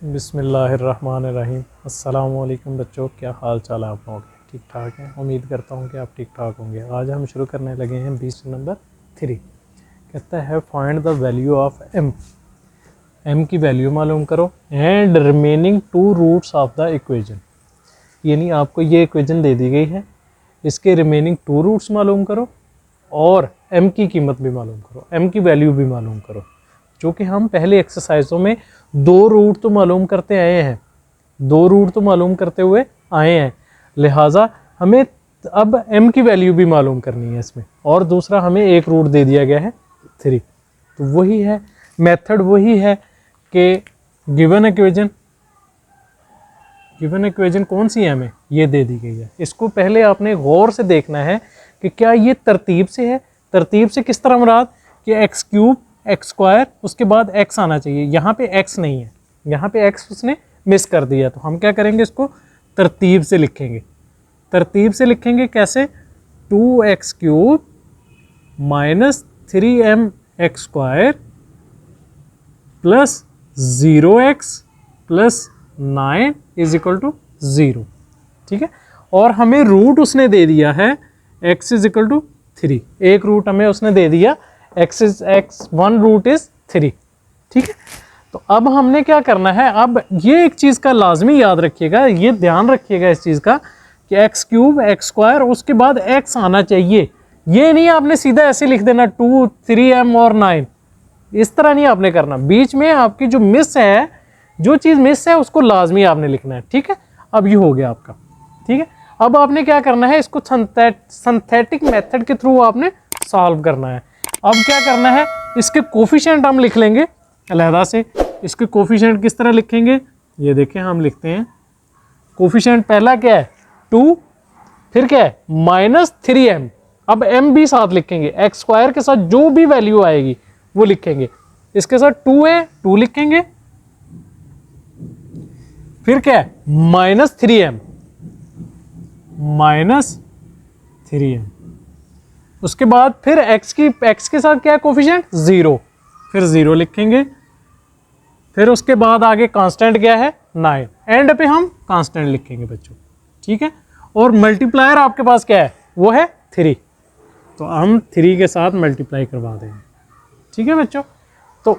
बिस्मिल्लाहिर्रहमानिर्रहीम। अस्सलामुअलैकुम बच्चों, क्या हाल चाल है आप लोगों के? ठीक ठाक हैं? उम्मीद करता हूँ कि आप ठीक ठाक होंगे। आज हम शुरू करने लगे हैं 20 नंबर 3। कहता है find the value of m। m की वैल्यू मालूम करो and remaining 2 roots of the equation. यानी आपको ये इक्वेशन दे दी गई है, इसके रिमेनिंग 2 रूट्स मालूम करो और m की कीमत भी मालूम करो, m की वैल्यू भी मालूम करो। जो कि हम पहले एक्सरसाइजों में 2 रूट तो मालूम करते आए हैं, 2 रूट तो मालूम करते हुए आए हैं, लिहाजा हमें अब m की वैल्यू भी मालूम करनी है इसमें। और दूसरा हमें एक रूट दे दिया गया है 3। तो वही है मेथड, वही है कि गिवन इक्वेशन कौन सी है, हमें ये दे दी गई है। इसको पहले आपने गौर से देखना है कि क्या ये तरतीब से है। तरतीब से किस तरह मुराद कि एक्स क्यूब एक्स स्क्वायर उसके बाद x आना चाहिए। यहाँ पे x नहीं है, यहाँ पे x उसने मिस कर दिया। तो हम क्या करेंगे, इसको तरतीब से लिखेंगे। तरतीब से लिखेंगे कैसे? 2x cube minus 3m x square plus 0x plus 9 is equal to 0। ठीक है, और हमें रूट उसने दे दिया है x इज इक्वल टू 3। एक रूट हमें उसने दे दिया वन रूट इज 3। ठीक है, तो अब हमने क्या करना है, अब ये एक चीज़ का लाजमी याद रखिएगा, ये ध्यान रखिएगा इस चीज़ का कि एक्स क्यूब एक्स स्क्वायर उसके बाद x आना चाहिए। ये नहीं आपने सीधा ऐसे लिख देना 2 3m और 9, इस तरह नहीं आपने करना। बीच में आपकी जो मिस है, जो चीज़ मिस है उसको लाजमी आपने लिखना है। ठीक है, अब ये हो गया आपका। ठीक है, अब आपने क्या करना है, इसको सिंथेटिक मेथड के थ्रू आपने सॉल्व करना है। अब क्या करना है, इसके कोफिशिएंट हम लिख लेंगे अलहदा से। इसके कोफिशिएंट किस तरह लिखेंगे, ये देखें, हम लिखते हैं कोफिशिएंट पहला क्या है 2, फिर क्या है माइनस 3m। अब m भी साथ लिखेंगे, एक्स स्क्वायर के साथ जो भी वैल्यू आएगी वो लिखेंगे। इसके साथ 2 है, 2 लिखेंगे, फिर क्या है माइनस 3m, माइनस 3m। उसके बाद फिर x के साथ क्या है कोफिशिएंट 0, फिर 0 लिखेंगे। फिर उसके बाद आगे कांस्टेंट क्या है 9, एंड पे हम कांस्टेंट लिखेंगे बच्चों। ठीक है, और मल्टीप्लायर आपके पास क्या है, वो है 3, तो हम 3 के साथ मल्टीप्लाई करवा देंगे। ठीक है बच्चों, तो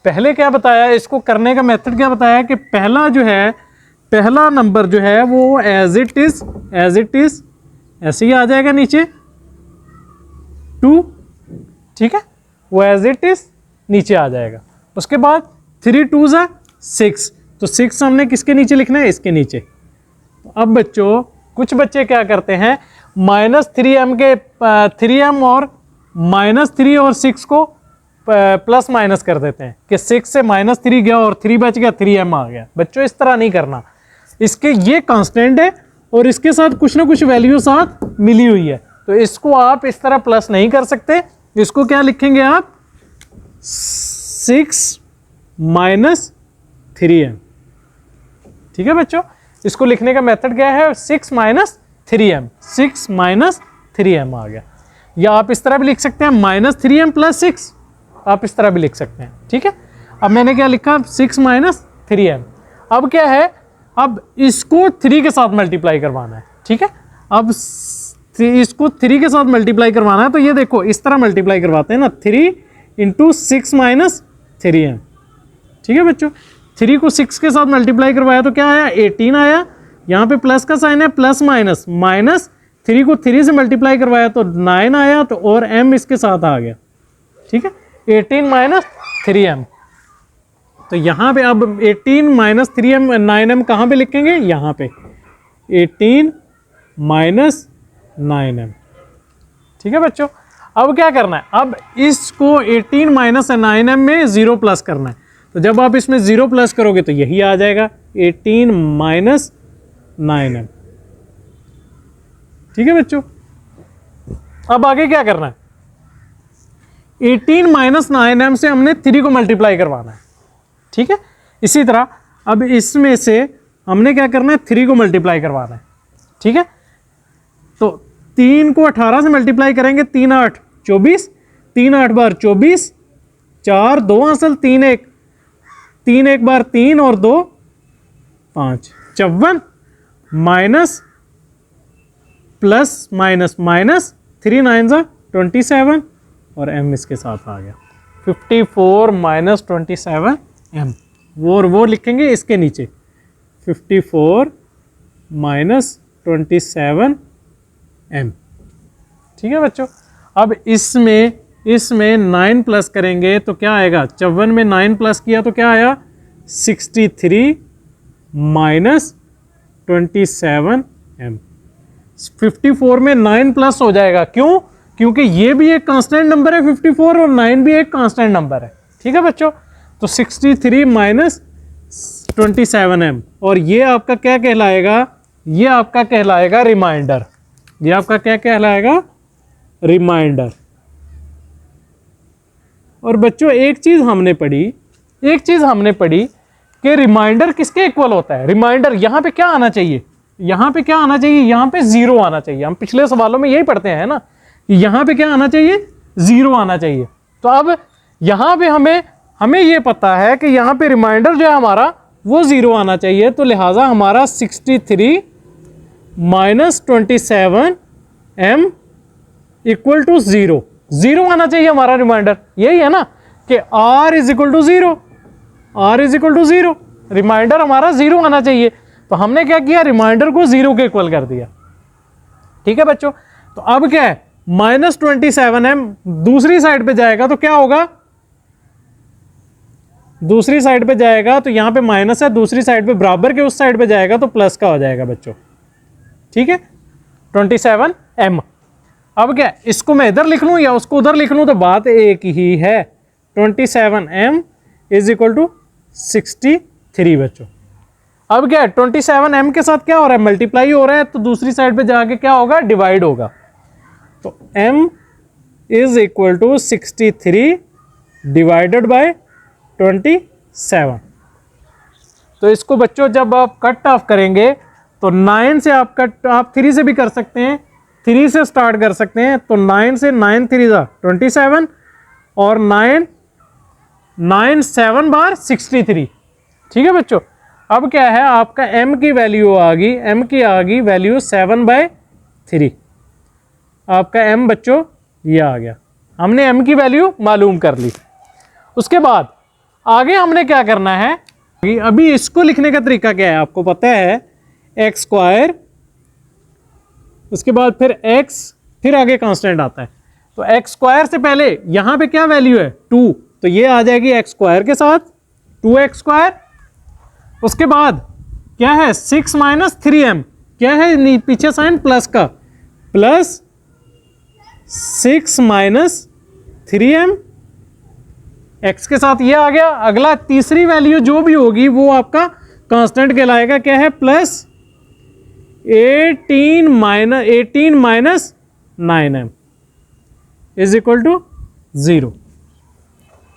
पहले क्या बताया, इसको करने का मेथड क्या बताया कि पहला जो है, पहला नंबर जो है वो एज इट इज ऐसे ही आ जाएगा नीचे 2। ठीक है, वो एज इट इज नीचे आ जाएगा। उसके बाद 3 2 ज़ा 6, तो 6 हमने किसके नीचे लिखना है, इसके नीचे। तो अब बच्चों कुछ बच्चे क्या करते हैं, माइनस 3m और माइनस 3 और 6 को प्लस माइनस कर देते हैं कि 6 से माइनस 3 गया और 3 बच गया, 3m आ गया। बच्चों इस तरह नहीं करना, इसके ये कांस्टेंट है और इसके साथ कुछ ना कुछ वैल्यू साथ मिली हुई है, तो इसको आप इस तरह प्लस नहीं कर सकते। इसको क्या लिखेंगे आप 6 माइनस 3m। ठीक है बच्चों, इसको लिखने का मेथड क्या है 6 माइनस 3m, 6 माइनस 3m आ गया। या आप इस तरह भी लिख सकते हैं माइनस 3m प्लस 6, आप इस तरह भी लिख सकते हैं। ठीक है, अब मैंने क्या लिखा 6 माइनस 3m। अब क्या है, अब इसको 3 के साथ मल्टीप्लाई करवाना है। ठीक है, अब इसको 3 के साथ मल्टीप्लाई करवाना है, तो ये देखो इस तरह मल्टीप्लाई करवाते हैं ना, 3 इंटू 6 माइनस 3m। ठीक है बच्चों, 3 को 6 के साथ मल्टीप्लाई करवाया तो क्या आया 18 आया। यहाँ पे प्लस का साइन है, प्लस माइनस, माइनस 3 को 3 से मल्टीप्लाई करवाया तो 9 आया, तो और m इसके साथ आ गया। ठीक है, 18 माइनस 3m। तो यहाँ पे अब 18 माइनस 3m 9m कहाँ पे लिखेंगे, यहाँ पे 18 माइनस 9m। ठीक है बच्चों, अब क्या करना है, अब इसको 18 माइनस 9m में 0 प्लस करना है। तो जब आप इसमें 0 प्लस करोगे तो यही आ जाएगा 18 माइनस 9m। ठीक है बच्चों, अब आगे क्या करना है, 18 माइनस 9m से हमने 3 को मल्टीप्लाई करवाना है। ठीक है, इसी तरह अब इसमें से हमने क्या करना है 3 को मल्टीप्लाई करवाना है। ठीक है, तो 3 को 18 से मल्टीप्लाई करेंगे, 3 8 24, 3 8 बार 24, 4 2 असल 3 1, 3 1 बार 3 और 2 5 54 माइनस प्लस माइनस माइनस 3 9 27 और m इसके साथ आ गया 54 माइनस 27 m। वो लिखेंगे इसके नीचे 54 माइनस 27 m। ठीक है बच्चों। अब इसमें 9 प्लस करेंगे तो क्या आएगा, 54 में 9 प्लस किया तो क्या आया 63 माइनस 27 m। 54 में 9 प्लस हो जाएगा, क्यों? क्योंकि ये भी एक कांस्टेंट नंबर है 54 और 9 भी एक कांस्टेंट नंबर है। ठीक है बच्चों। तो 63 माइनस 27 m और ये आपका क्या कहलाएगा, ये आपका कहलाएगा रिमाइंडर। ये आपका क्या कहलाएगा, रिमाइंडर। और बच्चों एक चीज हमने पढ़ी कि रिमाइंडर किसके इक्वल होता है। रिमाइंडर यहाँ पे क्या आना चाहिए, यहाँ पे क्या आना चाहिए, यहाँ पे 0 आना चाहिए। हम पिछले सवालों में यही पढ़ते हैं ना कि यहाँ पे क्या आना चाहिए, 0 आना चाहिए। तो अब यहाँ पे हमें ये पता है कि यहाँ पे रिमाइंडर जो है हमारा वो 0 आना चाहिए। तो लिहाजा हमारा 63 माइनस 27 m इक्वल टू 0 आना चाहिए हमारा रिमाइंडर। यही है ना कि r is equal to 0, remainder हमारा 0 आना चाहिए। तो हमने क्या किया, रिमाइंडर को 0 के इक्वल कर दिया। ठीक है बच्चों। तो अब क्या है, माइनस 27 m दूसरी साइड पे जाएगा तो क्या होगा, दूसरी साइड पे जाएगा तो यहां पे माइनस है, दूसरी साइड पे बराबर के उस साइड पे जाएगा तो प्लस का हो जाएगा बच्चों। ठीक है 27 m। अब क्या, इसको मैं इधर लिख लूं या उसको उधर लिख लूं तो बात एक ही है। 27 m इज इक्वल टू 63 बच्चों। अब क्या है, 27 m के साथ क्या हो रहा है, मल्टीप्लाई हो रहा है, तो दूसरी साइड पे जाके क्या होगा, डिवाइड होगा। तो m is equal to 63 divided by 27। तो इसको बच्चों जब आप कट ऑफ करेंगे तो 9 से आप 3 से भी कर सकते हैं, 3 से स्टार्ट कर सकते हैं। तो 9 से 9 3 27 और 9 7 बार 63। ठीक है बच्चों। अब क्या है, आपका m की वैल्यू आ गई वैल्यू 7/3। आपका m बच्चों ये आ गया, हमने m की वैल्यू मालूम कर ली। उसके बाद आगे हमने क्या करना है, अभी इसको लिखने का तरीका क्या है आपको पता है, एक्स स्क्वायर, उसके बाद फिर x, फिर आगे कांस्टेंट आता है। तो एक्स स्क्वायर से पहले यहां पे क्या वैल्यू है 2, तो ये आ जाएगी एक्स स्क्वायर के साथ 2x स्क्वायर। उसके बाद क्या है 6 माइनस 3m, क्या है पीछे साइन प्लस का, प्लस 6 माइनस 3m x के साथ ये आ गया। अगला तीसरी वैल्यू जो भी होगी वो आपका कांस्टेंट कहलाएगा, क्या है plus 18 minus 9m is equal to 0।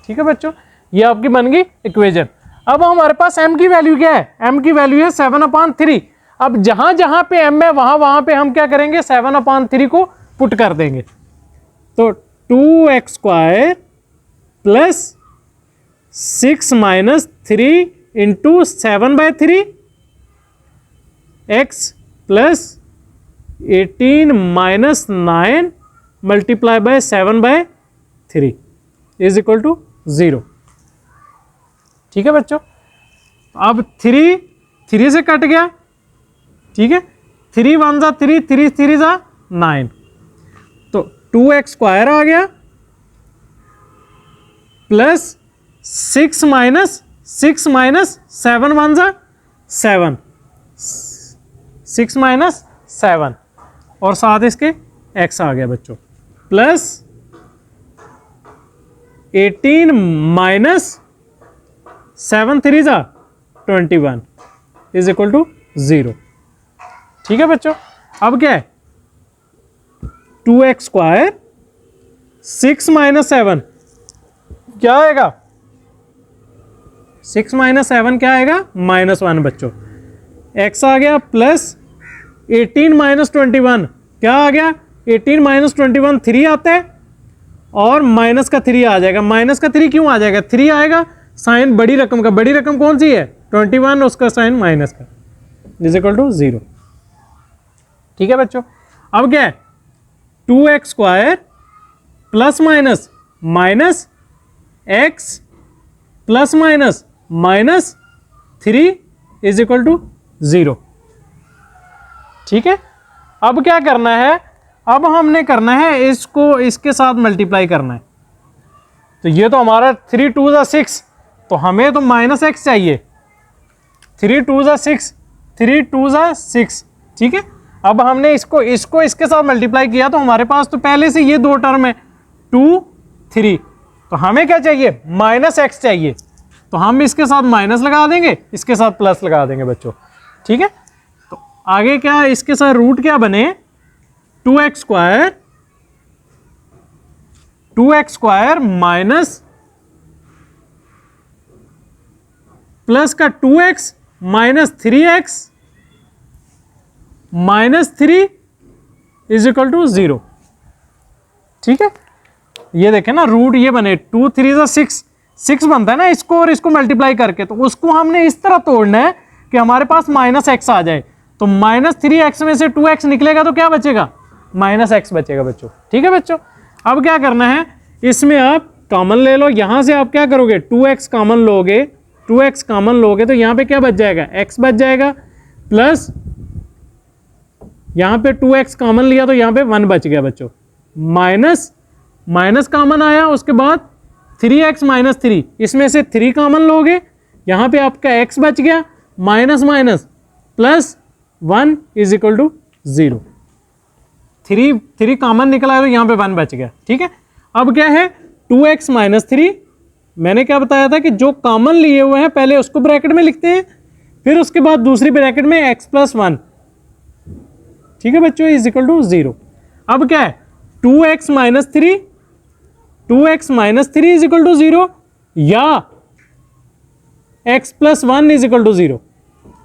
ठीक है बच्चों, ये आपकी बन गई इक्वेशन। अब हमारे पास m की वैल्यू क्या है, m की वैल्यू है 7/3। अब जहां जहां पे m है वहां पे हम क्या करेंगे, 7/3 को पुट कर देंगे। तो 2x square plus 6 minus 3 into 7/3 x plus 18 minus 9 multiply by 7/3 is equal to 0। ठीक है बच्चों। अब 3 से कट गया। ठीक है, 3 1 जा 3, 3 3 जा 9, तो 2x स्क्वायर आ गया प्लस 6 माइनस 7 1 जा 7, 6 माइनस 7 और साथ इसके x आ गया बच्चों, प्लस 18 माइनस 7 3 जा 21 इज इक्वल टू 0। ठीक है बच्चों। अब क्या है 2x स्क्वायर 6 माइनस 7 क्या आएगा, 6 माइनस 7 क्या आएगा, -1 बच्चों। x आ गया प्लस 18 माइनस 21 क्या आ गया, 18 माइनस 21 3 आता है और माइनस का 3 आ जाएगा। माइनस का 3 क्यों आ जाएगा, 3 आएगा साइन बड़ी रकम का, बड़ी रकम कौन सी है 21 उसका साइन माइनस का इज इक्वल टू 0। ठीक है बच्चों, अब क्या है 2x square plus minus minus x plus minus minus 3 is equal to 0। ठीक है, अब क्या करना है, अब हमने करना है इसको इसके साथ मल्टीप्लाई करना है। तो ये तो हमारा 3 2 6, तो हमें तो माइनस एक्स चाहिए। 3 2 6, 3 2 6। ठीक है, अब हमने इसको इसके साथ मल्टीप्लाई किया तो हमारे पास तो पहले से ये दो टर्म है 2 3, तो हमें क्या चाहिए माइनस एक्स चाहिए। तो हम इसके साथ माइनस लगा देंगे, इसके साथ प्लस लगा देंगे बच्चों। ठीक है, तो आगे क्या इसके साथ रूट क्या बने 2x स्क्वायर माइनस प्लस का 2x minus 3x minus 3 is equal to 0। ठीक है, ये देखें ना रूट ये बने 2 3 6 बनता है ना इसको, और इसको मल्टीप्लाई करके तो उसको हमने इस तरह तोड़ना है कि हमारे पास माइनस एक्स आ जाए। तो माइनस 3x में से 2x निकलेगा तो क्या बचेगा माइनस एक्स बचेगा बच्चों। ठीक है बच्चों, अब क्या करना है इसमें आप कॉमन ले लो, यहां से आप क्या करोगे 2x कॉमन लोगे, 2x कॉमन लोगे तो यहां पे क्या बच जाएगा x बच जाएगा, प्लस यहां पे 2x कॉमन लिया तो यहां पे 1 बच गया बच्चों, माइनस माइनस कॉमन आया, उसके बाद 3x माइनस 3, इसमें से 3 कॉमन लोगे, यहां पे आपका x बच गया, minus minus plus 1 is equal to 0। 3 common निकला है तो यहां पे 1 बच गया। ठीक है, अब क्या है 2x माइनस 3, मैंने क्या बताया था कि जो कॉमन लिए हुए हैं पहले उसको ब्रैकेट में लिखते हैं, फिर उसके बाद दूसरी ब्रैकेट में x प्लस 1। ठीक है बच्चों, इज इक्वल टू 0। अब क्या है 2x minus 3, 2x minus 3 is equal to 0 या x plus 1 is equal to 0।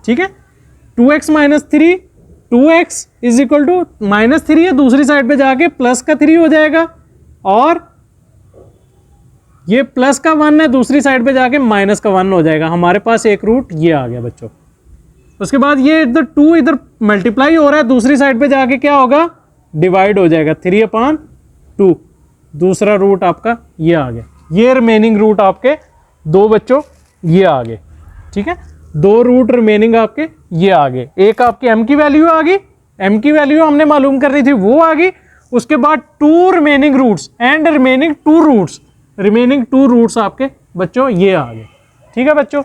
ठीक है, 2x minus 3, 2x is equal to minus 3 है, दूसरी साइड पे जाके प्लस का 3 हो जाएगा, और ये प्लस का 1 है, दूसरी साइड पे जाके माइनस का 1 हो जाएगा। हमारे पास एक रूट ये आ गया बच्चों। उसके बाद ये इधर 2 इधर मल्टीप्लाई हो रहा है, दूसरी साइड पे जाके क्या होगा डिवाइड हो जाएगा 3/2, दूसरा रूट आपका ये आ गया। ये रिमेनिंग रूट आपके दो बच्चों ये आ गए। ठीक है, 2 रूट रिमेनिंग आपके ये आ गए। एक आपकी m की वैल्यू आ गई, m की वैल्यू हमने मालूम करनी थी वो आ गई। उसके बाद 2 remaining roots and remaining 2 roots आपके बच्चों ये आ गए। ठीक है बच्चों,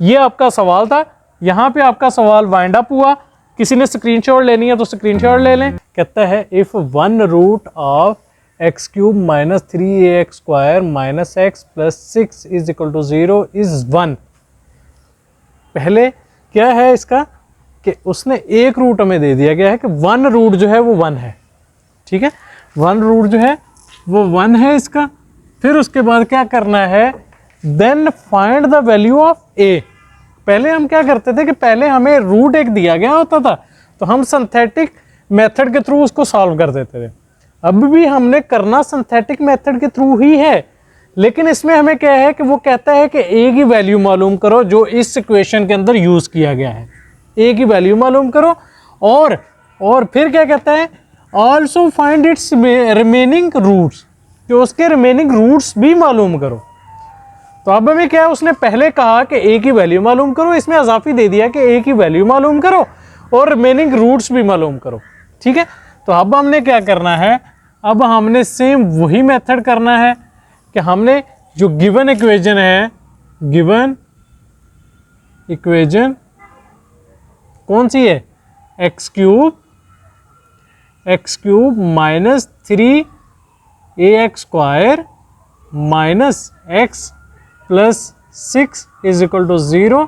ये आपका सवाल था, यहाँ पे आपका सवाल वाइंड अप हुआ। किसी ने स्क्रीनशॉट लेनी है तो स्क्रीनशॉट ले लें। कहता है if 1 root of x cube minus 3ax square minus x plus 6 is equal to 0 is 1। पहले क्या है इसका कि उसने एक रूट हमें दे दिया गया है कि 1 रूट जो है वो 1 है। ठीक है, 1 रूट जो है वो 1 है इसका। फिर उसके बाद क्या करना है then find the value of a। पहले हम क्या करते थे कि पहले हमें रूट एक दिया गया होता था तो हम सिंथेटिक मेथड के थ्रू उसको सॉल्व कर देते थे। अब भी हमने करना सिंथेटिक मेथड के थ्रू ही है, लेकिन इसमें हमें क्या है कि वो कहता है कि a की वैल्यू मालूम करो जो इस इक्वेशन के अंदर यूज किया गया है। a की वैल्यू मालूम करो और फिर क्या कहता है also find its remaining roots, कि उसके रिमेनिंग रूट्स भी मालूम करो। तो अब हमें क्या है उसने पहले कहा कि a की वैल्यू मालूम करो, इसमें अजाफी दे दिया कि a की वैल्यू मालूम करो और रिमेनिंग रूट्स भी मालूम करो। ठीक है, तो अब हमने क्या करना है, अब हमने सेम वही मेथड करना है कि हमने जो गिवन इक्वेशन है, गिवन इक्वेशन कौन सी है x cube minus 3ax square minus x plus 6 is equal to 0,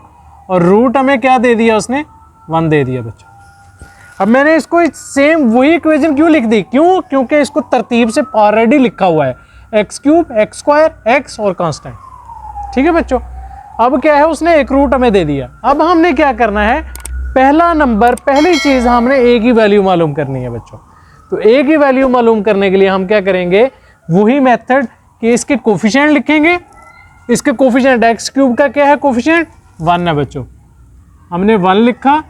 और रूट हमें क्या दे दिया उसने 1 दे दिया बच्चों। अब मैंने इसको सेम वही इक्वेशन क्यों लिख दी, क्योंकि इसको तरतीब से ऑलरेडी लिखा हुआ है x cube x square x और कांस्टेंट। ठीक है बच्चों, अब क्या है उसने एक रूट हमें दे दिया। अब हमने क्या करना है पहली चीज हमने a की वैल्यू मालूम करनी है बच्चों। तो a की वैल्यू मालूम करने के लिए हम क्या करेंगे वही मेथड कि इसके कोफिशिएंट लिखेंगे। इसके कोफिशिएंट एक्स क्यूब का क्या है कोफिशिएंट 1 है बच्चों, हमने 1 लिखा।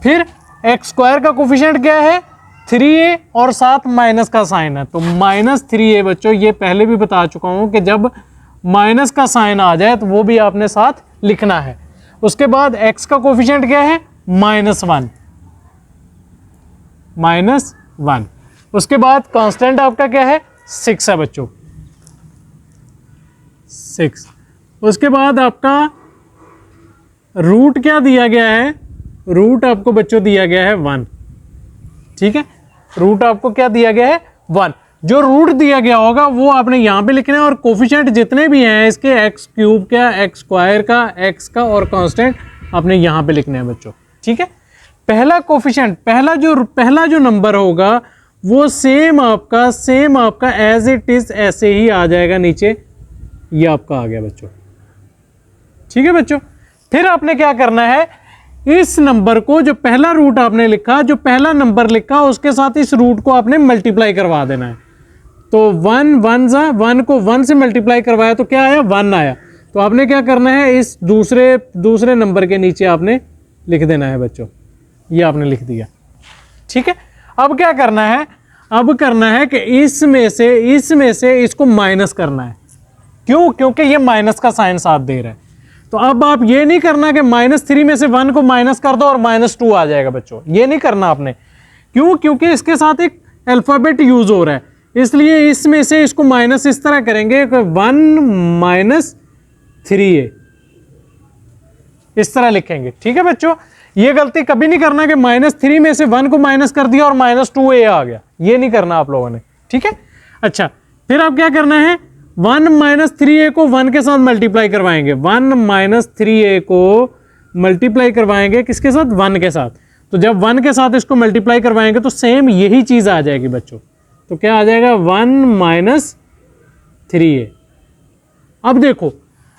फिर एक्स स्क्वायर का कोफिशिएंट क्या है 3a और साथ माइनस का साइन है, तो -3a बच्चों, ये पहले भी बता चुका हूं कि जब माइनस का साइन आ जाए तो वो भी आपने साथ लिखना है। उसके बाद x का कोफिशिएंट क्या है -1। उसके बाद कांस्टेंट आपका क्या है 6 है बच्चों, 6। उसके बाद आपका रूट क्या दिया गया है, रूट आपको बच्चों दिया गया है 1, ठीक है। रूट आपको क्या दिया गया है 1। जो रूट दिया गया होगा वो आपने यहां पे लिखना है, और कोफिशिएंट जितने भी हैं इसके एक्स क्यूब का, एक्स स्क्वायर का, एक्स का और कांस्टेंट आपने यहां पे लिखने हैं बच्चों, ठीक है। पहला कोफिशिएंट, पहला जो नंबर होगा वो सेम आपका एज इट इज ऐसे ही आ जाएगा नीचे, ये आपका आ गया बच्चों, ठीक है बच्चों। फिर आपने क्या करना है, इस नंबर को, जो पहला रूट आपने लिखा, जो पहला नंबर लिखा उसके साथ इस रूट को आपने मल्टीप्लाई करवा देना है। तो 1 को 1 से मल्टीप्लाई करवाया तो क्या आया 1 आया। तो आपने क्या करना है, इस दूसरे नंबर के नीचे आपने लिख देना है बच्चों, ये आपने लिख दिया, ठीक है। अब क्या करना है, अब करना है कि इसमें से इसको माइनस करना है। क्यों? क्योंकि ये माइनस का साइन साथ दे रहा है। तो अब आप ये नहीं करना कि -3 में से 1 को माइनस कर दो और -2 आ जाएगा बच्चों, ये नहीं करना आपने। क्यों? क्योंकि इसके साथ एक अल्फाबेट यूज हो रहा है, इसलिए इसमें से इसको माइनस इस तरह करेंगे कि 1 - 3a, इस तरह लिखेंगे, ठीक है बच्चों। ये गलती कभी नहीं करना कि -3 में से 1 को माइनस कर दिया और -2a आ गया, ये नहीं करना आप लोगों ने, ठीक है। अच्छा, फिर आप क्या करना है, 1 - 3a को 1 के साथ मल्टीप्लाई करवाएंगे, 1 - 3a को मल्टीप्लाई करवाएंगे किसके साथ, 1 के साथ। तो जब 1 के साथ इसको मल्टीप्लाई करवाएंगे तो सेम यही चीज आ जाएगी बच्चों। तो क्या आ जाएगा 1 - 3a। अब देखो,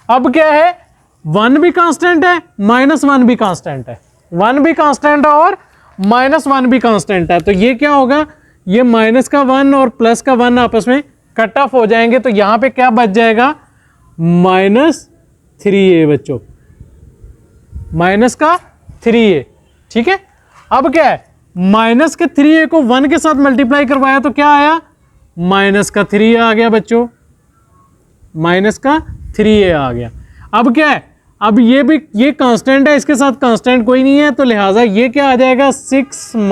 अब क्या है, 1 भी कांस्टेंट है, -1 भी कांस्टेंट है, 1 भी कांस्टेंट है और -1 भी कांस्टेंट है। तो ये क्या होगा, ये माइनस का 1 और प्लस का 1 आपस में कट ऑफ हो जाएंगे। तो यहां पे क्या बच जाएगा -3a बच्चों, माइनस का 3a, ठीक है। अब क्या है, माइनस के 3a को 1 के साथ मल्टीप्लाई करवाया तो क्या आया, -3a आ गया बच्चों, -3a आ गया। अब क्या है, अब ये कांस्टेंट है, इसके साथ कांस्टेंट कोई नहीं है, तो लिहाजा ये क्या आ जाएगा 6 -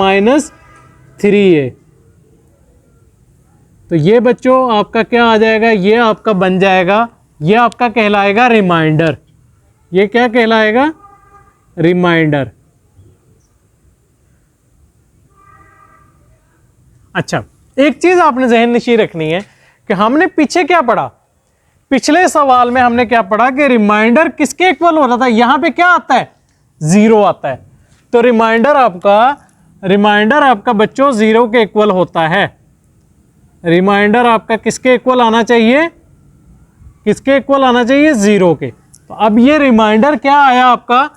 3a। तो ये बच्चों आपका क्या आ जाएगा, ये आपका बन जाएगा, ये आपका कहलाएगा रिमाइंडर। ये क्या कहलाएगा, रिमाइंडर। अच्छा, एक चीज आपने जहन नशी रखनी है कि हमने पीछे क्या पढ़ा, पिछले सवाल में हमने क्या पढ़ा कि रिमाइंडर किसके इक्वल हो रहा था, यहां पे क्या आता है 0 आता है। तो रिमाइंडर आपका बच्चों 0 के इक्वल होता है। रिमाइंडर आपका किसके इक्वल आना चाहिए, किसके इक्वल आना चाहिए 0 के। तो अब ये रिमाइंडर क्या आया आपका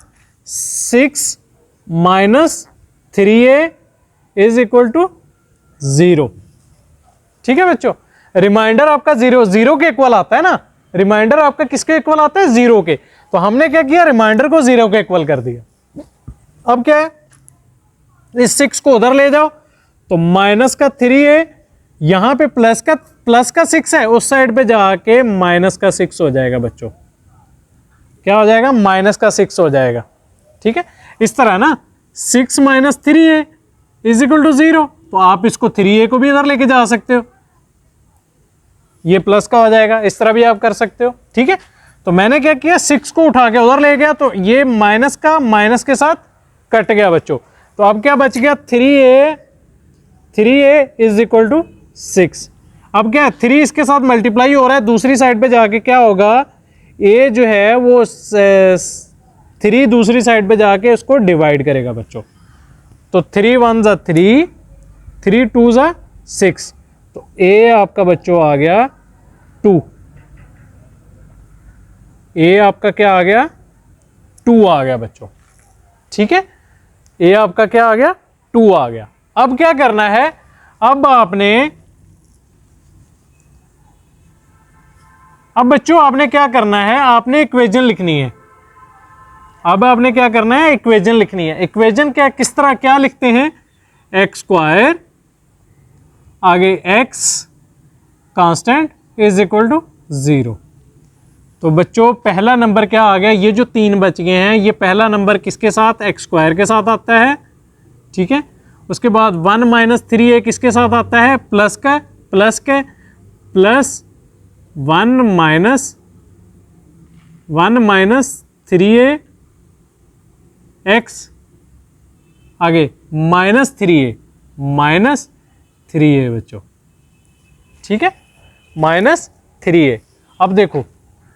6 - 3a इज इक्वल टू 0, ठीक है बच्चों। रिमाइंडर आपका 0 के इक्वल आता है ना, रिमाइंडर आपका किसके इक्वल आता है 0 के। तो हमने क्या किया, रिमाइंडर को 0 के इक्वल कर दिया। अब क्या है, इस 6 को उधर ले जाओ, तो -3a, यहां पे प्लस का 6 है, उस साइड पे जाके -6 हो जाएगा बच्चों। क्या हो जाएगा, -6 हो जाएगा, ठीक है। इस तरह ना 6 - 3a इज इक्वल टू 0। तो आप इसको 3a को भी इधर लेके जा सकते हो, ये प्लस का हो जाएगा, इस तरह भी आप कर सकते हो, ठीक है। तो मैंने क्या किया, 6 को उठा के उधर ले गया, तो ये माइनस का माइनस के साथ कट गया बच्चों। तो अब क्या बच गया, 3a इज इक्वल टू 6। अब क्या है, 3 इसके साथ मल्टीप्लाई हो रहा है, दूसरी साइड पे जाके क्या होगा, a जो है वो 3 दूसरी साइड पे जाके इसको डिवाइड करेगा बच्चों। तो 3 × 1 = 3, 3 × 2 = 6। तो a आपका बच्चों आ गया 2, a आपका क्या आ गया 2 आ गया बच्चों, ठीक है। a आपका क्या आ गया 2 आ गया। अब क्या करना है, अब बच्चों आपने क्या करना है, आपने इक्वेशन लिखनी है। अब आपने क्या करना है, इक्वेशन लिखनी है। इक्वेशन क्या किस तरह क्या लिखते हैं, एक्स स्क्वायर आगे x constant is equal to 0। तो बच्चों पहला नंबर क्या आ गया, ये जो 3 बच गए हैं, ये पहला नंबर किसके साथ, एक्स स्क्वायर के साथ आता है, ठीक है। उसके बाद 1 माइनस 3a किसके साथ आता है, प्लस का, प्लस 1 माइनस 3a एक्स आगे माइनस 3a बच्चों, ठीक है, माइनस 3a। अब देखो,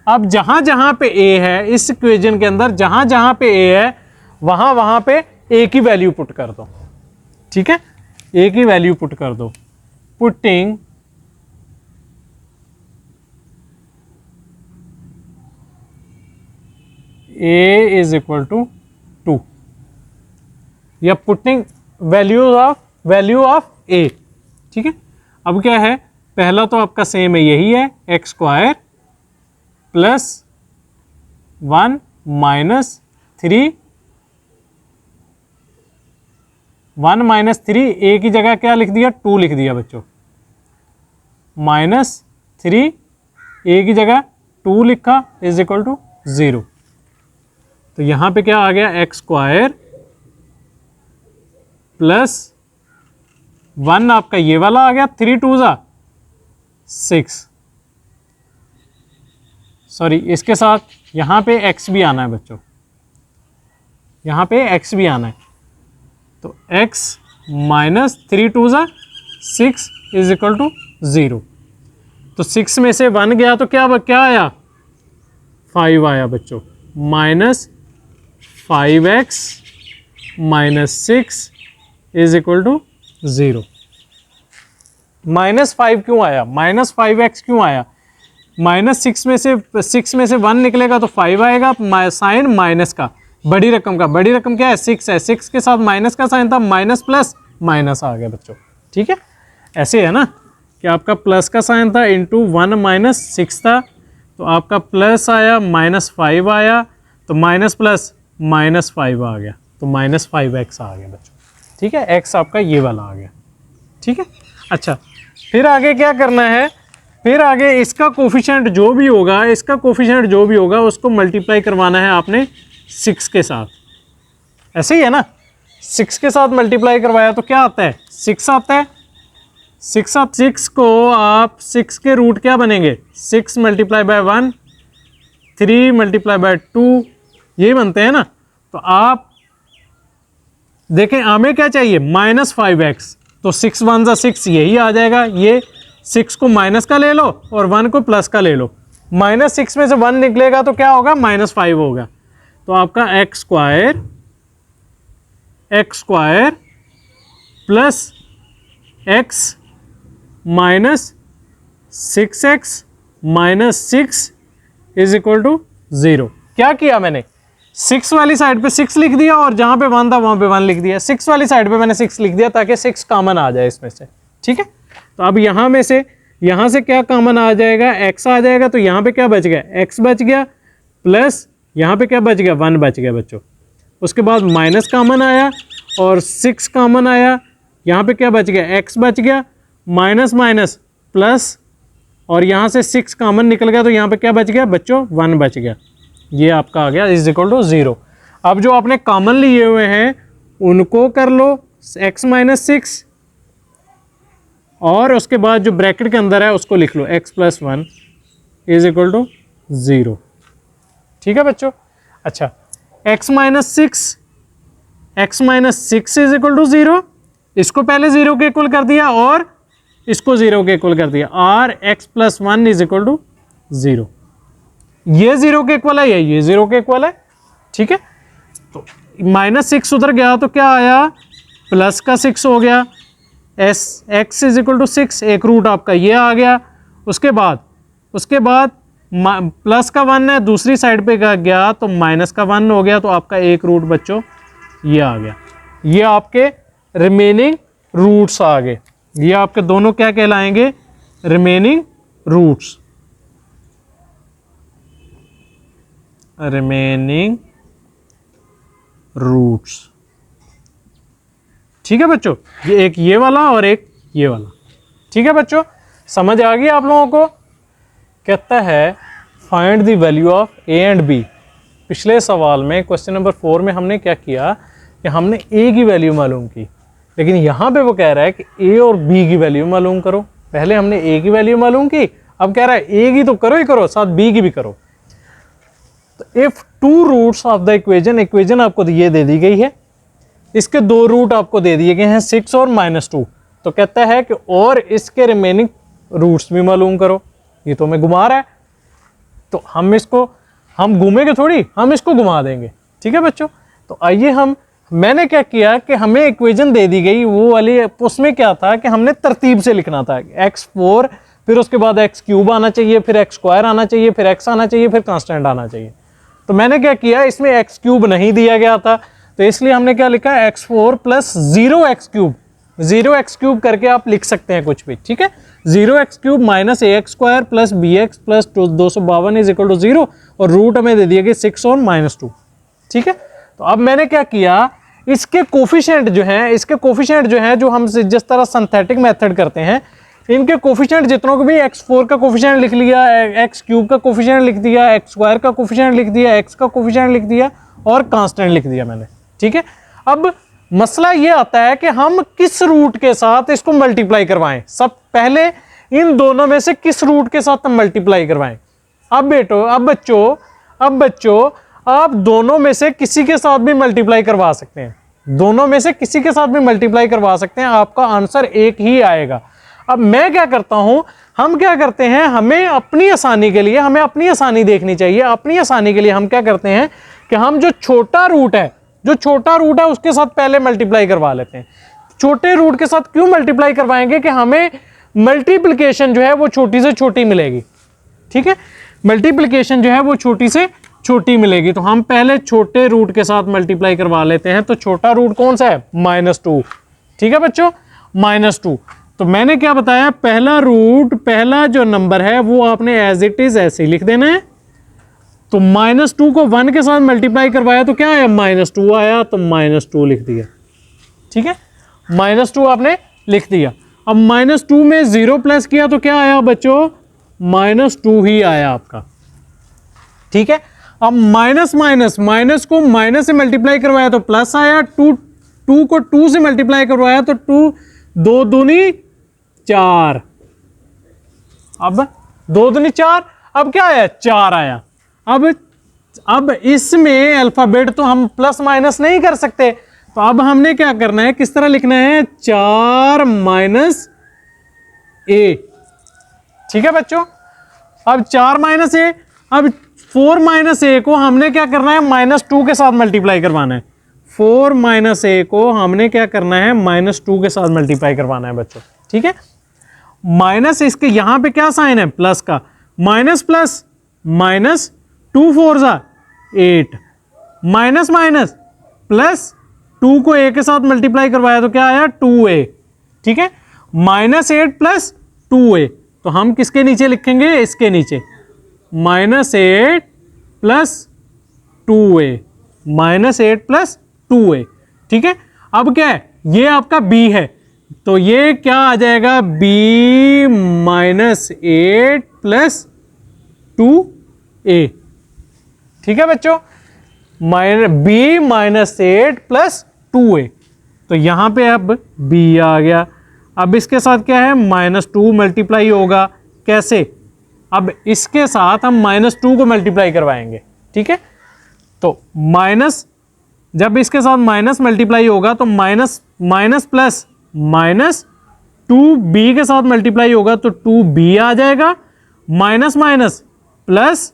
अब जहां जहां पे a है इस इक्वेशन के अंदर, जहां जहां पे a है वहां वहां पे a की वैल्यू पुट कर दो, ठीक है, a की वैल्यू पुट कर दो। Putting a is equal to 2 या पुटिंग वैल्यू ऑफ a, ठीक है। अब क्या है, पहला तो आपका सेम है, यही है, x square plus 1 minus 3 a की जगह क्या लिख दिया, 2 लिख दिया बच्चों, माइनस 3 a की जगह 2 लिखा इज इक्वल टू 0। तो यहां पे क्या आ गया, एक्स स्क्वायर प्लस 1 आपका ये वाला आ गया, 3 2 जा 6, सॉरी इसके साथ यहां पे x भी आना है बच्चों, यहां पे x भी आना है। तो x माइनस 3 2 जा 6 इज इक्वल टू 0। तो 6 में से 1 गया तो क्या आया, 5 आया बच्चों, minus 5x minus 6 is equal to 0। Minus 5 क्यों आया, माइनस 5x क्यों आया, माइनस 6 में से 1 निकलेगा तो 5 आएगा, साइन माइनस का, बड़ी रकम का, बड़ी रकम क्या है, 6 है, 6 के साथ माइनस का साइन था, माइनस प्लस माइनस आ गया बच्चों, ठीक है। ऐसे है ना कि आपका प्लस का साइन था इंटू 1 माइनस 6 था, तो आपका प्लस आया, माइनस 5 आया, तो माइनस प्लस माइनस 5 आ गया, तो माइनस 5x आ गया बच्चों, ठीक है। x आपका ये वाला आ गया, ठीक है। अच्छा, फिर आगे क्या करना है, फिर आगे इसका कोफिशिएंट जो भी होगा, इसका कोफिशिएंट जो भी होगा उसको मल्टीप्लाई करवाना है आपने 6 के साथ, ऐसे ही है ना। 6 के साथ मल्टीप्लाई करवाया तो क्या आता है, 6 आता है, 6 को आप 6 के रूट क्या बनेंगे, 6 मल्टीप्लाई बाय 1, 3 मल्टीप्लाई बाय 2, यही बनते हैं ना। तो आप देखें हमें क्या चाहिए, माइनस 5x, तो 6 1 जा 6 यही आ जाएगा, ये 6 को माइनस का ले लो और 1 को प्लस का ले लो, माइनस 6 में से 1 निकलेगा तो क्या होगा, माइनस 5 होगा। तो आपका x square plus x minus 6x minus 6 is equal to 0। क्या किया मैंने, 6 वाली साइड पे 6 लिख दिया और जहां पे 1 था वहां पे 1 लिख दिया, 6 वाली साइड पे मैंने 6 लिख दिया ताकि 6 कॉमन आ जाए इसमें से, ठीक है। तो अब यहां में से, यहां से क्या कॉमन आ जाएगा, x आ जाएगा, तो यहां पे क्या बच गया, x बच गया, प्लस यहां पे क्या बच गया, 1 बच गया बच्चों। उसके बाद माइनस कॉमन आया और 6 कॉमन आया, यहां पे क्या बच गया, x बच गया, माइनस माइनस प्लस, और यहां से 6 कॉमन निकल गया तो यहां पे क्या बच गया बच्चों, 1 बच गया, ये आपका आ गया इज इक्वल टू 0। अब जो आपने कॉमन लिए हुए हैं उनको कर लो x माइनस 6, और उसके बाद जो ब्रैकेट के अंदर है उसको लिख लो x plus 1 is equal to 0, ठीक है बच्चों। अच्छा, x minus 6 is equal to 0, इसको पहले 0 के इक्वल कर दिया और इसको 0 के इक्वल कर दिया, और x plus 1 is equal to 0, ये 0 के इक्वल है, ये 0 के इक्वल है, ठीक है। तो माइनस 6 उधर गया तो क्या आया, प्लस का 6 हो गया, x इज इक्वल टू 6, एक रूट आपका ये आ गया। उसके बाद प्लस का 1 है, दूसरी साइड पे गया तो माइनस का 1 हो गया, तो आपका एक रूट बच्चों ये आ गया। ये आपके रिमेनिंग रूट्स आ गए, ये आपके दोनों क्या कहलाएंगे, रिमेनिंग रूट्स, रिमेनिंग रूट्स। ठीक है बच्चों, ये एक ये वाला और एक ये वाला। ठीक है बच्चों, समझ आ गई आप लोगों को। कहता है find the value of a and b. पिछले सवाल में क्वेश्चन नंबर 4 में हमने क्या किया कि हमने ए की वैल्यू मालूम की, लेकिन यहाँ पे वो कह रहा है कि ए और बी की वैल्यू मालूम करो। पहले हमने ए की वैल्यू मालूम की, अब कह रहा है ए की तो करो ही करो, साथ बी की भी करो। तो if two roots of the equation, equation आपको ये दे दी गई है, इसके दो रूट आपको दे दिए गए हैं 6 और -2। तो कहता है कि और इसके रिमेनिंग रूट्स भी मालूम करो। ये तो हमें घुमा रहा है, तो हम घूमेंगे थोड़ी, हम इसको घुमा देंगे। ठीक है बच्चों, तो आइए मैंने क्या किया कि हमें इक्वेशन दे दी गई वो वाली, उसमें क्या था कि हमने तरतीब से लिखना था। x4, फिर उसके बाद x³ आना चाहिए, फिर x² आना चाहिए, फिर x आना चाहिए, फिर कांस्टेंट आना चाहिए। तो मैंने क्या किया, इसमें x³ नहीं दिया गया था, तो इसलिए हमने क्या लिखा, x4 + 0x³ 0x³ करके आप लिख सकते हैं कुछ भी। ठीक है, 0x³ - ax² + bx + 252 = 0 और रूट हमें दे दिए गए 6 और -2। ठीक है, तो अब मैंने क्या किया, इसके कोफिशिएंट जो हैं जो हम जिस तरह सिंथेटिक मेथड करते हैं, इनके कोफिशिएंट जितनों को भी x4 का कोफिशिएंट लिख लिया, x³ का कोफिशिएंट लिख दिया, x² का कोफिशिएंट लिख दिया, x का कोफिशिएंट लिख दिया और कांस्टेंट लिख दिया मैंने। ठीक है, अब मसला ये आता है कि हम किस रूट के साथ इसको मल्टीप्लाई करवाएं। सब पहले इन दोनों में से किस रूट के साथ हम मल्टीप्लाई करवाएं। अब बच्चों आप दोनों में से किसी के साथ भी मल्टीप्लाई करवा सकते हैं, दोनों में से किसी के साथ भी मल्टीप्लाई करवा सकते हैं, आपका आंसर एक ही आएगा। अब मैं क्या करता हूं, हम क्या करते हैं, हमें अपनी आसानी देखनी चाहिए। अपनी आसानी के लिए हम क्या करते हैं कि हम जो छोटा रूट है उसके साथ पहले मल्टीप्लाई करवा लेते हैं। छोटे रूट के साथ क्यों मल्टीप्लाई करवाएंगे कि हमें मल्टीप्लिकेशन जो है वो छोटी से छोटी मिलेगी। ठीक है, मल्टीप्लिकेशन जो है वो छोटी से छोटी मिलेगी, तो हम पहले छोटे रूट के साथ मल्टीप्लाई करवा लेते हैं। तो छोटा रूट कौन सा है, -2। ठीक है बच्चों, -2। तो मैंने क्या बताया, पहला जो नंबर है वो आपने एज इट इज ऐसे ही लिख देना है। तो -2 को 1 के साथ मल्टीप्लाई करवाया तो क्या आया, -2 आया, तो -2 लिख दिया। ठीक है, -2 आपने लिख दिया। अब -2 में 0 प्लस किया तो क्या आया बच्चों, -2 ही आया आपका। ठीक है, अब माइनस को माइनस से मल्टीप्लाई करवाया तो प्लस आया, 2 को 2 से मल्टीप्लाई करवाया तो 2 दूनी 4, अब 2 दूनी 4, अब क्या आया, 4 आया। अब इसमें अल्फाबेट तो हम प्लस माइनस नहीं कर सकते, तो अब हमने क्या करना है, किस तरह लिखना है, 4 - a। ठीक है बच्चों, अब 4 - a, अब 4 - a को हमने क्या करना है, -2 के साथ मल्टीप्लाई करवाना है। 4 - a को हमने क्या करना है, -2 के साथ मल्टीप्लाई करवाना है बच्चों। ठीक है, माइनस इसके यहां पे क्या साइन है, प्लस का, minus plus minus, 2 4 8, minus minus plus, 2 को a के साथ मल्टीप्लाई करवाया तो क्या आया, 2a। ठीक है, -8 + 2a, तो हम किसके नीचे लिखेंगे, इसके नीचे, -8 + 2a, -8 + 2a। ठीक है, अब क्या है, ये आपका b है, तो ये क्या आ जाएगा, b -8 + 2a। ठीक है बच्चों, b -8 + 2a, तो यहां पे अब b आ गया। अब इसके साथ क्या है, -2 मल्टीप्लाई होगा, कैसे, अब इसके साथ हम -2 को मल्टीप्लाई करवाएंगे। ठीक है, तो माइनस, जब इसके साथ माइनस मल्टीप्लाई होगा तो माइनस प्लस माइनस, 2b के साथ मल्टीप्लाई होगा तो 2b आ जाएगा, माइनस प्लस,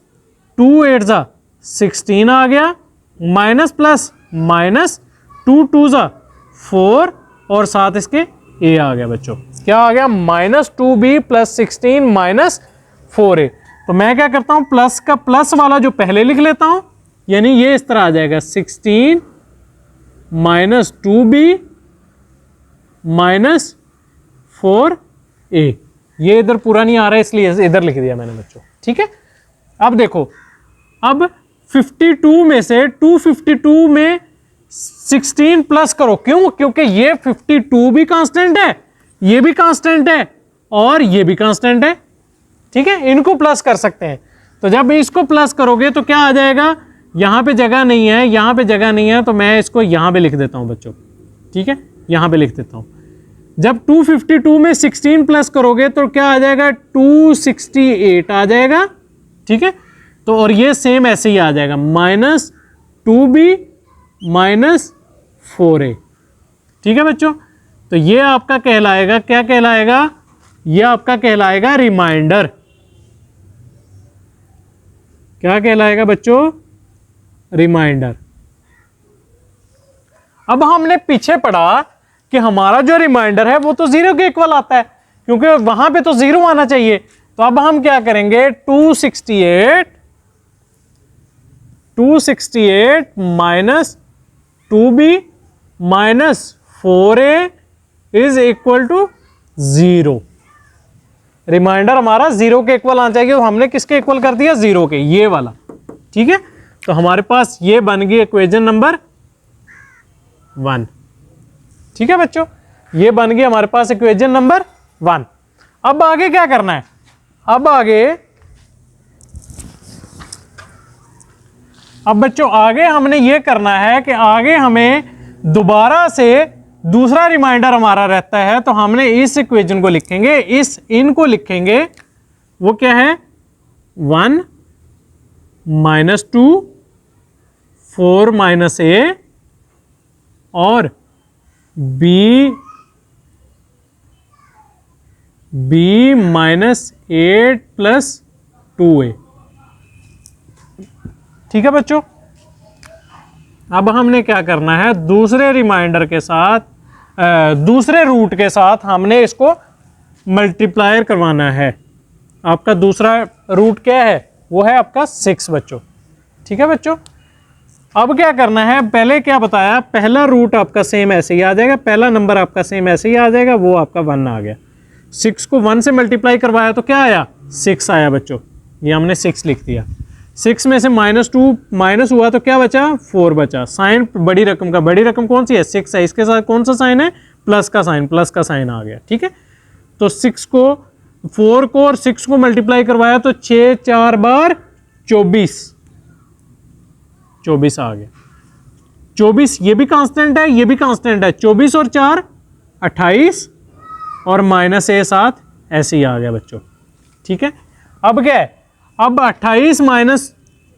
2 8 16 आ गया, माइनस प्लस माइनस, 2 2 4 और साथ इसके a आ गया बच्चों। क्या आ गया, -2b + 16 - 4a। तो मैं क्या करता हूं, प्लस का प्लस वाला जो पहले लिख लेता हूं, यानी ये इस तरह आ जाएगा, 16 - 2b - 4a। ये इधर पूरा नहीं आ रहा है इसलिए इधर लिख दिया मैंने बच्चों। ठीक है, अब देखो, अब 52 में से 252 में 16 प्लस करो, क्यों? क्योंकि ये 52 भी कांस्टेंट है, ये भी कांस्टेंट है और ये भी कांस्टेंट है, ठीक है, इनको प्लस कर सकते हैं। तो जब इसको प्लस करोगे तो क्या आ जाएगा, यहां पे जगह नहीं है, यहां पे जगह नहीं है, तो मैं इसको यहां पे लिख देता हूं बच्चों, ठीक है, यहां पे लिख देता हूं। जब 252 में 16 प्लस करोगे तो क्या आ जाएगा, 268 आ जाएगा, ठीक है। तो और ये सेम ऐसे ही आ जाएगा, -2b -4a, ठीक है बच्चों। तो ये आपका कहलाएगा, क्या कहलाएगा, ये आपका कहलाएगा रिमाइंडर। क्या कहलाएगा बच्चों, रिमाइंडर। अब हमने पीछे पढ़ा कि हमारा जो रिमाइंडर है वो तो 0 के इक्वल आता है, क्योंकि वहां पे तो 0 आना चाहिए। तो अब हम क्या करेंगे, 268 -2b -4a is equal to 0। Remainder हमारा 0 के इक्वल आना चाहिए, हमने किसके इक्वल कर दिया, 0 के, ये वाला, ठीक है। तो हमारे पास ये बन गई इक्वेशन नंबर 1, ठीक है बच्चों, ये बन गई हमारे पास इक्वेशन नंबर 1। अब आगे क्या करना है, अब बच्चों आगे हमने ये करना है कि आगे हमें दोबारा से दूसरा रिमाइंडर हमारा रहता है, तो हमने इस इक्वेशन को लिखेंगे, इनको लिखेंगे, वो क्या है, 1 -2 4 -a और b -8 + 2a, ठीक है बच्चों। अब हमने क्या करना है, दूसरे रिमाइंडर के साथ, दूसरे रूट के साथ हमने इसको मल्टीप्लायर करवाना है। आपका दूसरा रूट क्या है, वो है आपका 6 बच्चों, ठीक है बच्चों। अब क्या करना है, पहले क्या बताया, पहला रूट आपका सेम ऐसे ही आ जाएगा, पहला नंबर आपका सेम ऐसे ही आ जाएगा, वो आपका 1 आ गया। 6 को 1 से मल्टीप्लाई करवाया तो क्या आया, 6 आया बच्चों, ये हमने 6 लिख दिया। 6 में से -2 माइनस हुआ तो क्या बचा, 4 बचा। साइन बड़ी रकम का, बड़ी रकम कौन सी है, 6 है, इसके साथ कौन सा साइन है, प्लस का साइन आ गया, ठीक है। तो 4 को और 6 को मल्टीप्लाई करवाया तो 6 4 बार 24 आ गया। 24 ये भी कांस्टेंट है, ये भी कांस्टेंट है, 24 और 4 28 और -a 7 ऐसे ही आ गया बच्चों, ठीक है। अब क्या है, अब 28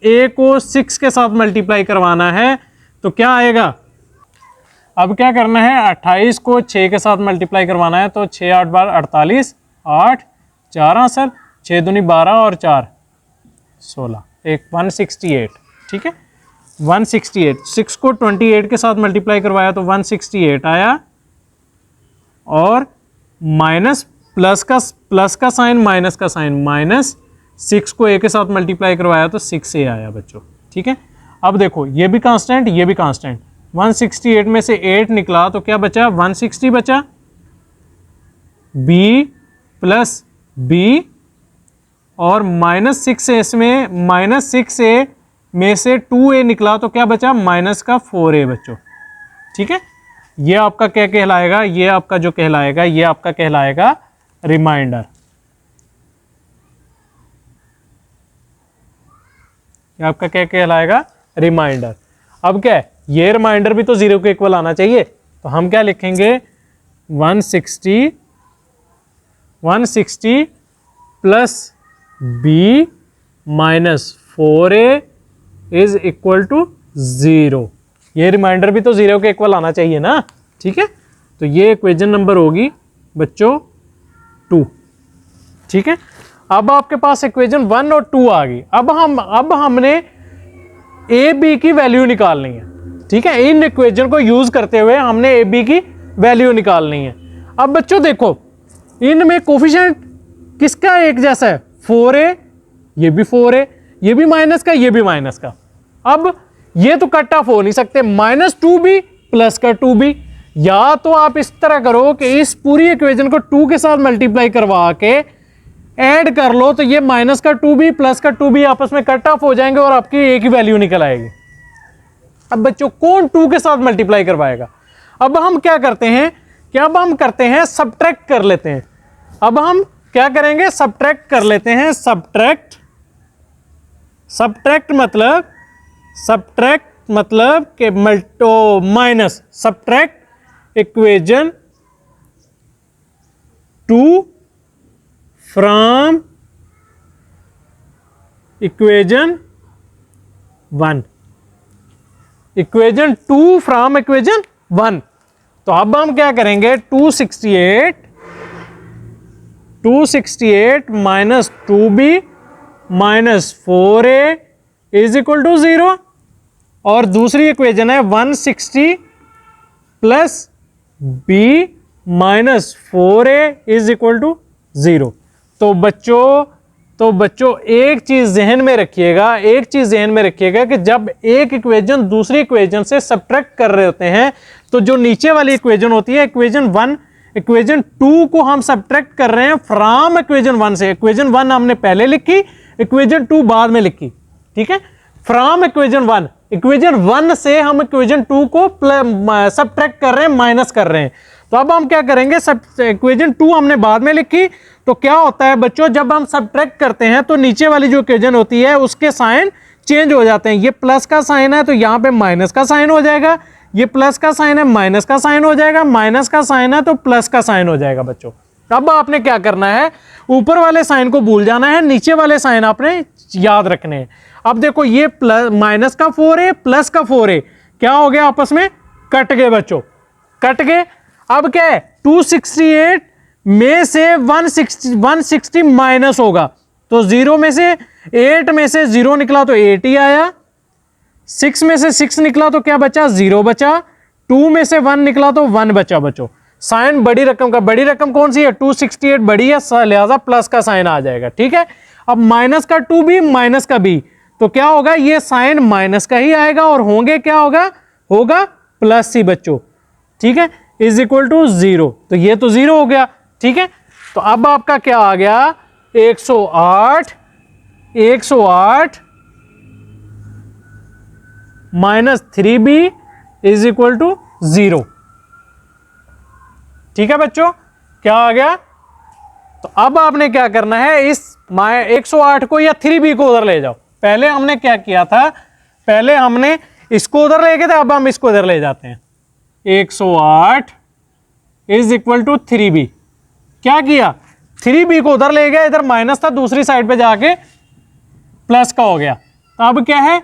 -a को 6 के साथ मल्टीप्लाई करवाना है तो क्या आएगा, अब क्या करना है, 28 को 6 के साथ मल्टीप्लाई करवाना है तो 6 8 बार 48, 8 4 आंसर, 6 दूनी 12 और 4 16, एक 168, ठीक है। 168, 6 को 28 के साथ मल्टीप्लाई करवाया तो 168 आया, और माइनस प्लस का साइन माइनस का साइन, -6 को a के साथ मल्टीप्लाई करवाया तो 6a आया बच्चों, ठीक है। अब देखो ये भी कांस्टेंट, ये भी कांस्टेंट, 168 में से 8 निकला तो क्या बचा, 160 बचा, b + b और -6a में -6a में से 2a निकला तो क्या बचा, -4a बच्चों, ठीक है। ये आपका क्या कहलाएगा, ये आपका जो कहलाएगा, ये आपका कहलाएगा रिमाइंडर। ये आपका क्या कहलाएगा, रिमाइंडर। अब क्या है, ये रिमाइंडर भी तो 0 के इक्वल आना चाहिए, तो हम क्या लिखेंगे, 160 + b -4a is equal to 0। ये रिमाइंडर भी तो 0 के इक्वल आना चाहिए ना, ठीक है। तो ये इक्वेशन नंबर होगी बच्चों 2, ठीक है। अब आपके पास इक्वेशन 1 और 2 आ गई। अब हमने ए बी की वैल्यू निकालनी है, ठीक है। इन इक्वेशन को यूज करते हुए हमने ए बी की वैल्यू निकालनी है। अब बच्चों देखो, इनमें कोफिशिएंट किसका एक जैसा है, 4a, ये भी 4a, ये भी माइनस का, ये भी माइनस का। अब ये तो कट ऑफ हो नहीं सकते, -2b + का 2b, या तो आप इस तरह करो कि इस पूरी इक्वेशन को 2 के साथ मल्टीप्लाई करवा के ऐड कर लो, तो ये -2b + का 2b आपस में कट ऑफ हो जाएंगे और आपकी a की वैल्यू निकल आएगी। अब बच्चों कौन 2 के साथ मल्टीप्लाई करवाएगा? अब हम क्या करते हैं कि अब हम करते हैं सब्ट्रैक्ट कर लेते हैं। अब हम क्या करेंगे? सब्ट्रैक्ट कर लेते हैं। सब्ट्रैक्ट मतलब कि minus, subtract equation 2 from equation 1, equation 2 from equation 1। तो अब हम क्या करेंगे? 268 minus 2b minus 4a is equal to 0, और दूसरी इक्वेशन है 160 plus b minus 4a is equal to 0। तो बच्चों एक चीज जहन में रखिएगा, कि जब एक इक्वेशन दूसरी इक्वेशन से सब्ट्रैक्ट कर रहे होते हैं तो जो नीचे वाली इक्वेशन होती है इक्वेशन 1, इक्वेशन 2 को हम सब्ट्रैक्ट कर रहे हैं फ्रॉम इक्वेशन 1 से। इक्वेशन 1 हमने पहले लिखी, इक्वेशन 2 बाद में लिखी, ठीक है। फ्रॉम इक्वेशन 1 से हम इक्वेशन 2 को सब्ट्रैक्ट कर रहे हैं, माइनस कर रहे हैं। तो अब हम क्या करेंगे? इक्वेशन 2 हमने बाद में लिखी, तो क्या होता है बच्चों, जब हम सब्ट्रैक्ट करते हैं तो नीचे वाली जो इक्वेशन होती है उसके साइन चेंज हो जाते हैं। ये प्लस का साइन है तो यहां पे माइनस का साइन हो जाएगा, ये प्लस का साइन है माइनस का साइन हो जाएगा, माइनस का साइन है तो प्लस का साइन हो जाएगा बच्चों। अब आपने क्या करना है? ऊपर वाले साइन को भूल जाना है, नीचे वाले साइन आपने याद रखने हैं। अब देखो ये प्लस माइनस का 4a प्लस का 4a क्या हो गया? आपस में कट गए बच्चों, कट गए। अब क्या है? 268 में से 160 माइनस होगा, तो 0 में से 8 में से 0 निकला तो 8 ही आया, 6 में से 6 निकला तो क्या बचा? 0 बचा, 2 में से 1 निकला तो 1 बचा बच्चों। साइन बड़ी रकम का, बड़ी रकम कौन सी है? 268 बड़ी है, लिहाजा प्लस का साइन आ जाएगा, ठीक है। अब माइनस का 2b माइनस का b, तो क्या होगा? ये साइन माइनस का ही आएगा और होंगे क्या होगा प्लस ही बच्चों, ठीक है, इज इक्वल टू 0। तो ये तो 0 हो गया, ठीक है। तो अब आपका क्या आ गया? 108 minus 3b is equal to 0, ठीक है बच्चों, क्या आ गया? तो अब आपने क्या करना है? इस 108 को या 3b को उधर ले जाओ। पहले हमने क्या किया था? पहले हमने इसको उधर ले गए थे, अब हम इसको उधर ले जाते हैं। 108 इज इक्वल टू 3b। क्या किया? 3b को उधर ले गया, इधर माइनस था, दूसरी साइड पे जाके प्लस का हो गया। तो अब क्या है?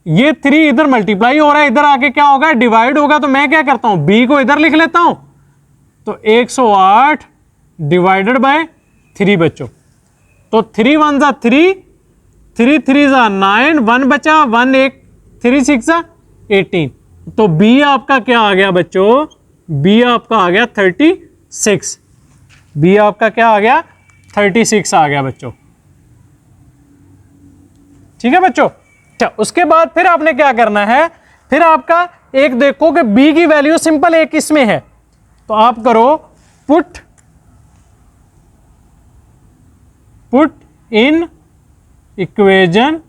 ये 3 इधर मल्टीप्लाई हो रहा है, इधर आके क्या होगा? डिवाइड होगा। तो मैं क्या करता हूं? b को इधर लिख लेता हूं, तो 108 डिवाइडेड बाय 3 बच्चों। तो 3 1 जा 3, 3 3 जा 9, 1 बचा, 1 1 3 6 जा 18। तो b आपका क्या आ गया बच्चों? b आपका आ गया 36। b आपका क्या आ गया? 36 आ गया बच्चों, ठीक है बच्चों। अच्छा, उसके बाद फिर आपने क्या करना है? फिर आपका एक देखो कि b की वैल्यू सिंपल एक इसमें है, तो आप करो पुट इन इक्वेशन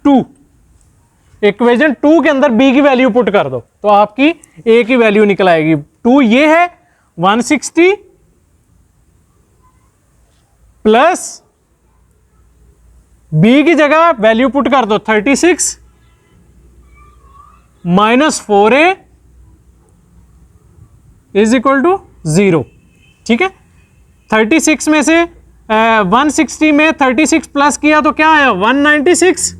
2। इक्वेशन 2 के अंदर b की वैल्यू पुट कर दो, तो आपकी a की वैल्यू निकल आएगी। 2 ये है 160 प्लस b की जगह वैल्यू पुट कर दो 36 minus 4a is equal to 0, ठीक है। 36 में से 160 में 36 प्लस किया तो क्या आया? 196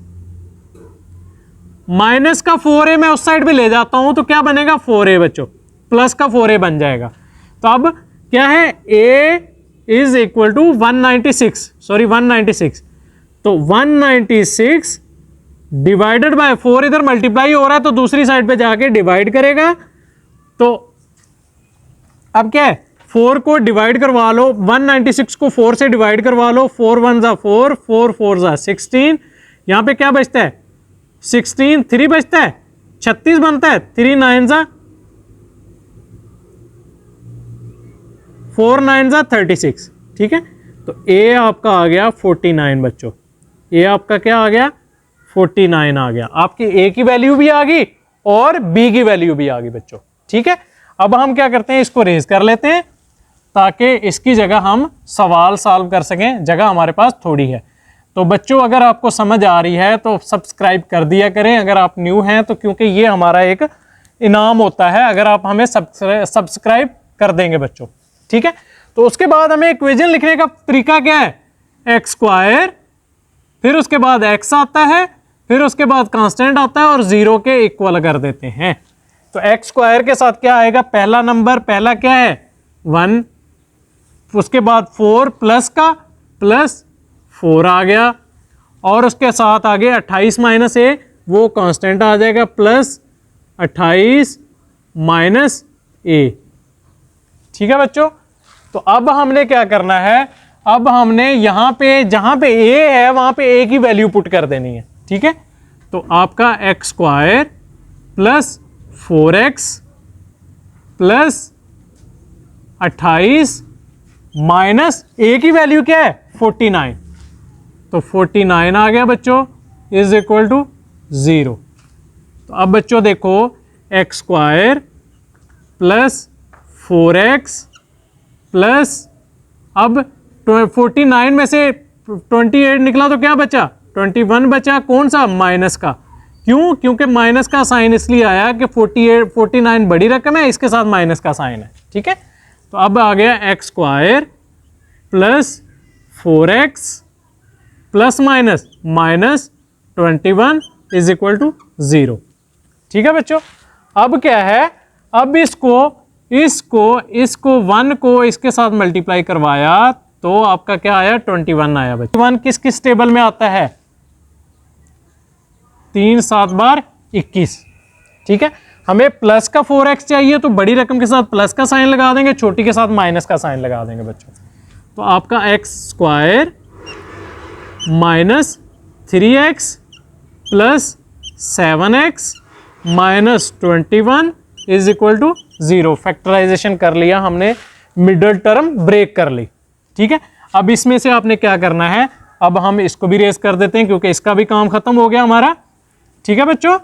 माइनस का 4a मैं उस साइड पे ले जाता हूं तो क्या बनेगा? 4a बच्चों, प्लस का 4a बन जाएगा। तो अब क्या है? a इज इक्वल टू 196, तो 196 डिवाइडेड बाय 4, इधर मल्टीप्लाई हो रहा है तो दूसरी साइड पे जाके डिवाइड करेगा। तो अब क्या है? 4 को डिवाइड करवा लो, 196 को 4 से डिवाइड करवा लो, 4 1 जा 4, 4 4 जा 16, यहां पे क्या बचता है? 16, 3 बचता है, 36 बनता है, 3 9 जा 4 9 जा 36, ठीक है। तो a आपका आ गया 49 बच्चों, a आपका क्या आ गया? 49 आ गया। आपकी ए की वैल्यू भी आ गई और बी की वैल्यू भी आ गई बच्चों। ठीक है, अब हम क्या करते हैं, इसको रेज कर लेते हैं ताकि इसकी जगह हम सवाल सॉल्व कर सकें, जगह हमारे पास थोड़ी है। तो बच्चों अगर आपको समझ आ रही है तो सब्सक्राइब कर दिया करें, अगर आप न्यू हैं तो, क्योंकि ये हमारा एक इनाम होता है अगर आप हमें सब्सक्राइब कर देंगे बच्चों। ठीक है, तो उसके बाद हमें इक्वेशन लिखने का तरीका क्या है, एक्स स्क्वायर, फिर उसके बाद एक्स आता है, फिर उसके बाद कांस्टेंट आता है और 0 के इक्वल कर देते हैं। तो एक्स स्क्वायर के साथ क्या आएगा, पहला नंबर, पहला क्या है 1, उसके बाद 4 प्लस का प्लस 4 आ गया, और उसके साथ आगे 28 माइनस ए, वो कांस्टेंट आ जाएगा, प्लस 28 माइनस ए। ठीक है बच्चों, तो अब हमने क्या करना है, अब हमने यहां पे जहां पे ए है वहां पे ए की वैल्यू पुट कर देनी है। ठीक है, तो आपका x square plus 4x plus 28 minus A की वैल्यू क्या है 49, तो 49 आ गया बच्चों, इज इक्वल टू 0। तो अब बच्चों देखो, x square plus 4x plus, अब 49 में से 28 निकला तो क्या बचा, 21 बचा, कौन सा, माइनस का। क्यों, क्योंकि माइनस का साइन इसलिए आया कि 49 बड़ी रकम है, इसके साथ माइनस का साइन है। ठीक है, तो अब आ गया x square plus 4x plus minus minus 21 is equal to 0। ठीक है बच्चों, अब क्या है, अब इसको 1 को इसके साथ मल्टीप्लाई करवाया तो आपका क्या आया, 21 आया बच्चों। 21 किस किस टेबल में आता है, 3 7 बार 21। ठीक है, हमें प्लस का 4x चाहिए तो बड़ी रकम के साथ प्लस का साइन लगा देंगे, छोटी के साथ माइनस का साइन लगा देंगे बच्चों। तो आपका x square minus 3x plus 7x minus 21 is equal to 0। Factorisation कर लिया हमने, मिडल टर्म ब्रेक कर ली। ठीक है, अब इसमें से आपने क्या करना है, अब हम इसको भी रेज कर देते हैं क्योंकि इसका भी काम खत्म हो गया हमारा। ठीक है बच्चों,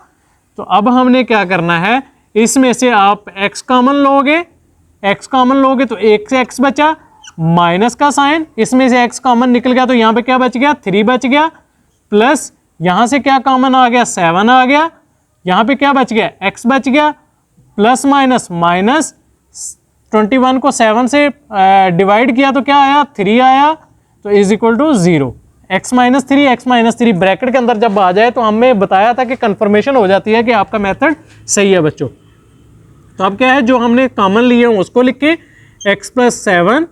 तो अब हमने क्या करना है, इसमें से आप x कॉमन लोगे, x कॉमन लोगे तो 1 से x बचा, माइनस का साइन, इसमें से x कॉमन निकल गया तो यहाँ पे क्या बच गया, 3 बच गया, प्लस यहाँ से क्या कॉमन आ गया, 7 आ गया, यहाँ पे क्या बच गया, x बच गया, प्लस माइनस माइनस 21 को 7 से डिवाइड किया तो क्या आया, 3 आया, तो is equal to 0। x minus 3 bracket के अंदर जब आ जाए तो हमें बताया था कि कंफर्मेशन हो जाती है कि आपका मेथड सही है बच्चों। तो अब क्या है, जो हमने कॉमन लिए हैं उसको लिख के x प्लस 7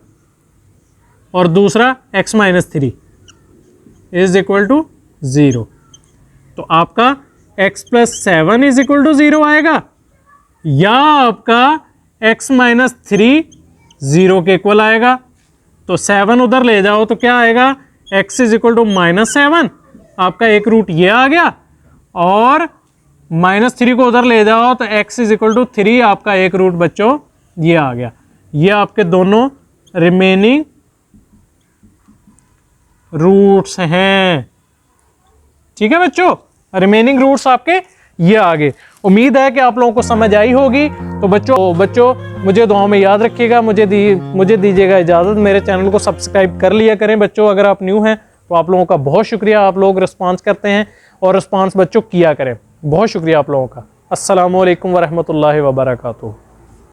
और दूसरा x minus 3 is equal to 0। तो आपका x plus 7 is equal to 0 आएगा, या आपका x माइनस 3 0 के इक्वल आएगा। तो 7 उधर ले जाओ तो क्या आएगा, x is equal to minus 7, आपका एक रूट ये आ गया, और माइनस 3 को उधर ले जाओ तो x इज इक्वल टू 3, आपका एक रूट बच्चों ये आ गया। ये आपके दोनों रिमेनिंग रूट्स हैं। ठीक है बच्चों, रिमेनिंग रूट्स आपके ये आ गए। उम्मीद है कि आप लोगों को समझ आई होगी। तो बच्चों मुझे दुआओं में याद रखिएगा, मुझे दीजिएगा इजाज़त। मेरे चैनल को सब्सक्राइब कर लिया करें बच्चों। अगर आप न्यू हैं तो आप लोगों का बहुत शुक्रिया, आप लोग रिस्पांस करते हैं और रिस्पांस बच्चों किया करें। बहुत शुक्रिया आप लोगों का। अस्सलामु अलैकुम वरहमतुल्लाहि वबरकातुहू।